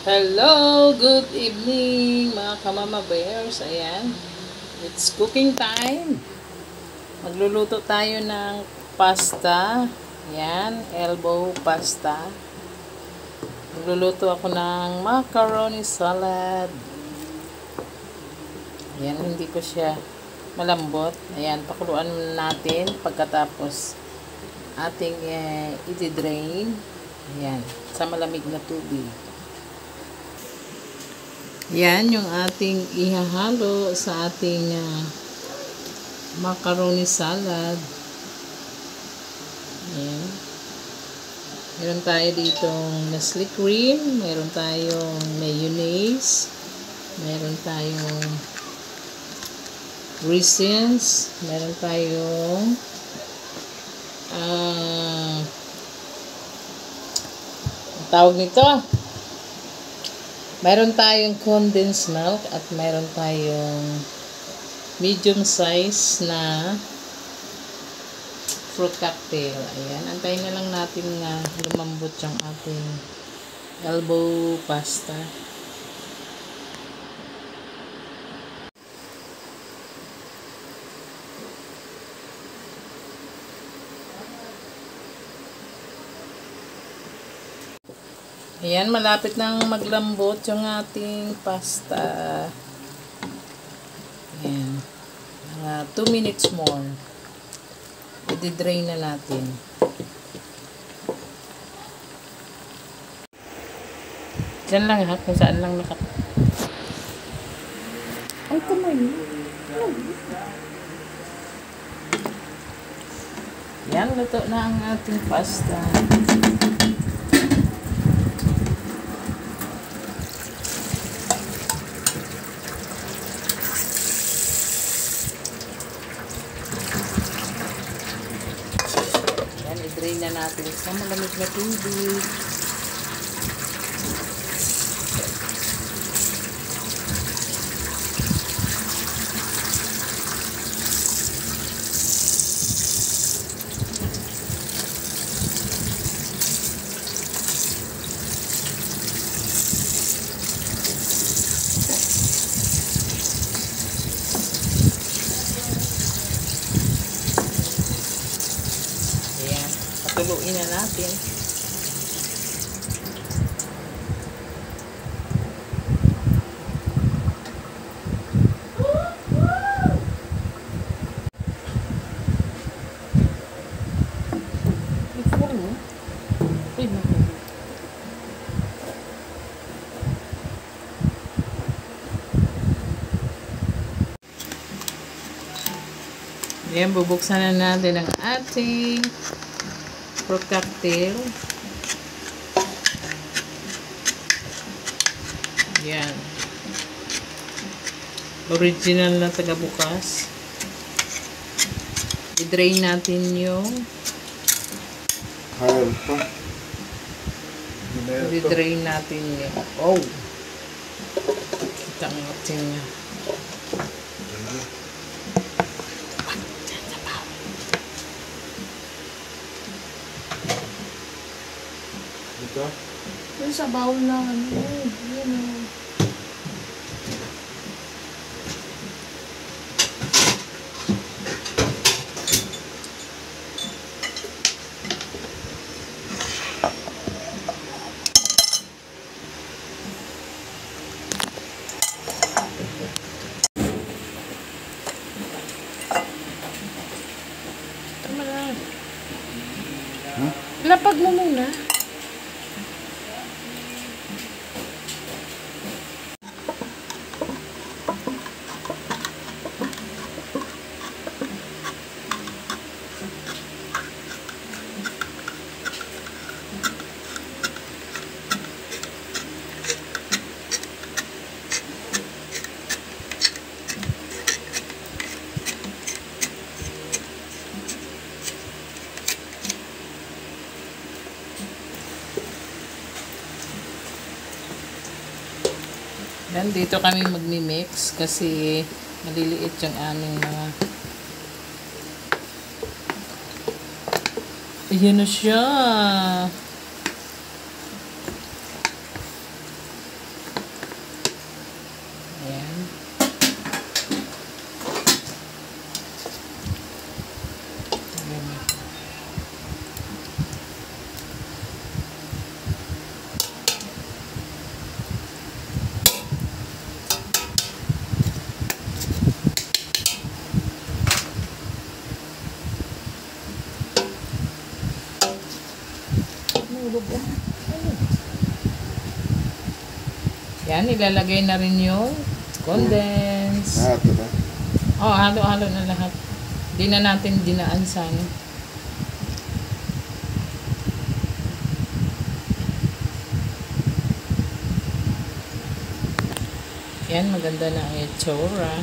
Hello, good evening mga kamama bears. Ayan, it's cooking time. Magluluto tayo ng pasta. Ayan, elbow pasta. Magluluto ako ng macaroni salad. Ayan, hindi ko siya malambot. Ayan, pakuluan natin pagkatapos ating i-drain. Ayan, sa malamig na tubig. Yan yung ating ihahalo sa ating macaroni salad. Yan. Meron tayo ditong Nestle cream, meron tayong mayonnaise, meron tayong raisins, meron tayong ang tawag nito, mayroon tayong condensed milk at mayroon tayong medium size na fruit cocktail. Ayan, antayin na lang natin na lumambot yung ating elbow pasta. Ayan, malapit nang maglambot yung ating pasta. Ayan. 2 minutes more. I-drain na natin. Diyan lang ha, kung saan lang naka... Ay, kamay. Ayan, luto na ang ating pasta. I-drain na natin sa malamig na tubig. Tuluin na natin. Ayan, bubuksan na natin ang ating fruit cocktail. Yan. Original na taga-bukas. I-drain natin yung i-drain natin yung kita natin niya. Yung sa bowl na yun Tama lang. Lapag mo muna. Yan, dito kami magmi-mix kasi maliliit yung aming mga... Ayan na siya. Yan, ilalagay na rin yung condense. Lahat ba? Oh, halo-halo na lahat. Di na natin dinaan sa ano. Yan, maganda na ang itsura.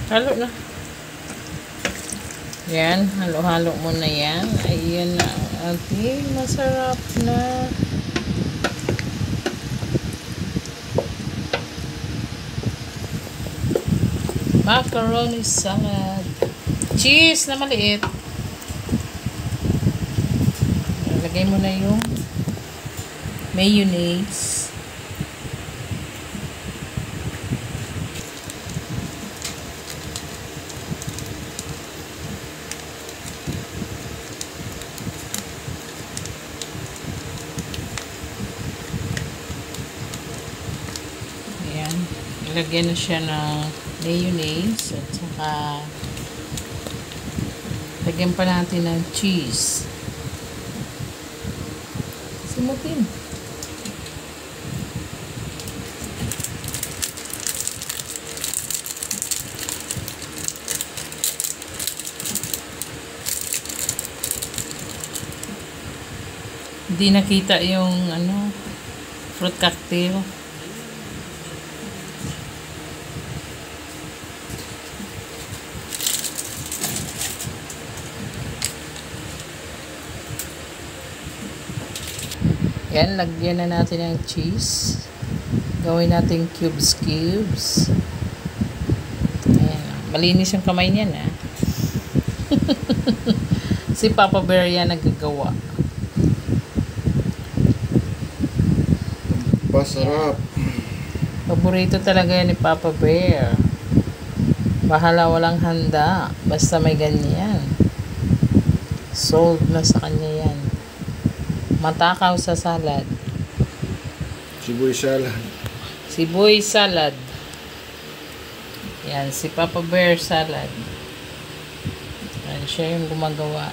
Halo na. Yan, halo-halo mo na yan. Ayan na ang ating masarap na macaroni salad. Cheese na maliit. Lagay mo na yung mayonnaise. Ayan. Ilagyan na siya ng mayonnaise at saka lagyan pa natin ng cheese. Simutin. Hindi nakita yung ano, fruit cocktail. Yan, lagyan na natin ng cheese. Gawin natin cubes. Ayan. Malinis yung kamay niyan, ha. Si Papa Bear yan nagagawa. Pasarap. Paborito talaga yan ni Papa Bear. Bahala walang handa. Basta may ganyan. Sold na sa kanya yan. Matakaw sa salad. Siboy salad. Siboy salad. Yan, si Papa Bear salad. Yan, siya yung gumagawa.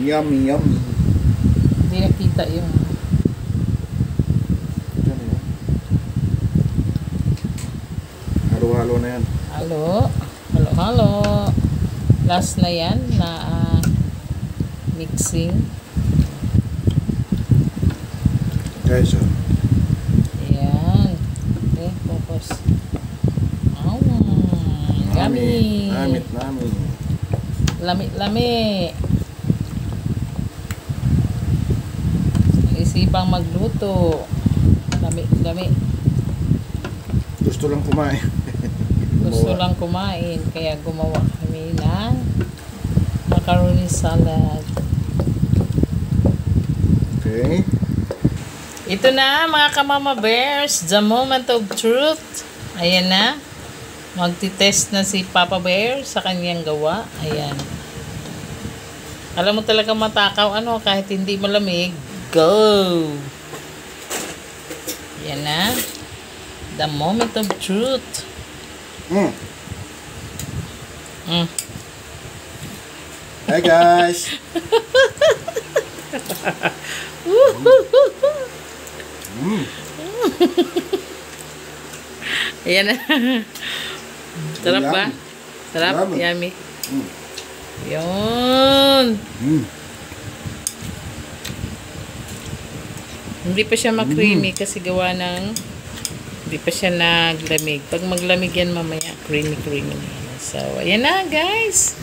Yummy, yummy. Hindi nakita yung Halo-halo na yan. halo. Last na yan na mixing. Guys, Ayan. Okay, focus. Yummy. Nami. Lami. Isipang magluto. Lami. Gusto lang kumain. Gusto lang kumain. Kaya gumawa kami ng macaroni salad. Okay. Ito na mga kamama bears, the moment of truth. Ayan na. Magtitest na si Papa Bear sa kanyang gawa. Ayan. Alam mo talaga matakaw ano kahit hindi malamig. Go! Ayan na. The moment of truth. Hi guys. Ayan na. Sarap ba? Sarap? Yummy. Yummy. Yun. Hindi pa siya ma-creamy kasi gawa ng hindi pa siya naglamig. Pag maglamig yan mamaya, creamy na yan. So, ayan na guys.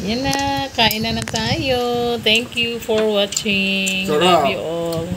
Ayan na. Kain na tayo. Thank you for watching. Sarap. Love you all.